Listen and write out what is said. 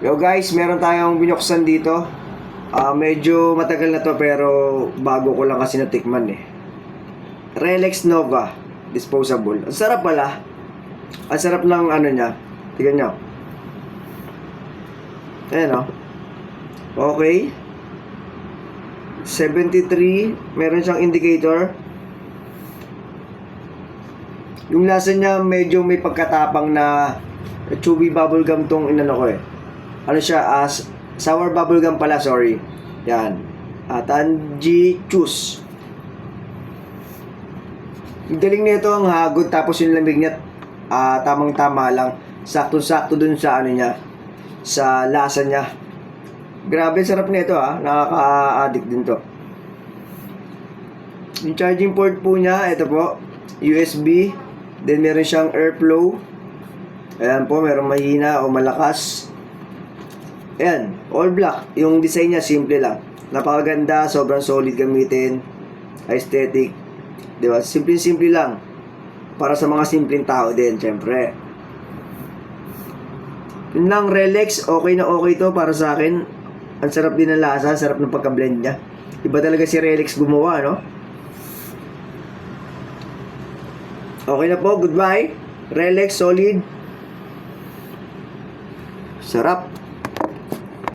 Yo guys, meron tayong binuksan dito. Medyo matagal na to pero bago ko lang kasi natikman eh. Relex Nova disposable. Ang sarap pala. Ang sarap ng ano niya. Tignan nyo. Ayan o. Okay. 73. Meron siyang indicator. Yung lasa niya medyo may pagkatapang na chewy bubblegum tong inano ko eh. Ano siya? Sour bubblegum pala, sorry. Yan. Tangy Chews. Yung galing nito ang hagod tapos yung lamig niya tamang-tama lang. Sakto-sakto dun sa ano niya. Sa lasa niya. Grabe, sarap nito Nakaka-addict din to. Yung charging port po niya, ito po. USB. Then meron siyang airflow. Ayan po, meron mahina o malakas. Ayan, all black. Yung design niya, simple lang. Napakaganda, sobrang solid gamitin. Aesthetic. Diba? Simple-simple lang. Para sa mga simpleng tao din, syempre. Yun lang, Relex. Okay na okay to para sa akin. Ang sarap din ng lasa, sarap ng pagka-blend niya. Iba talaga si Relex gumawa, no? Okay na po, goodbye. Relex, solid. Sarap.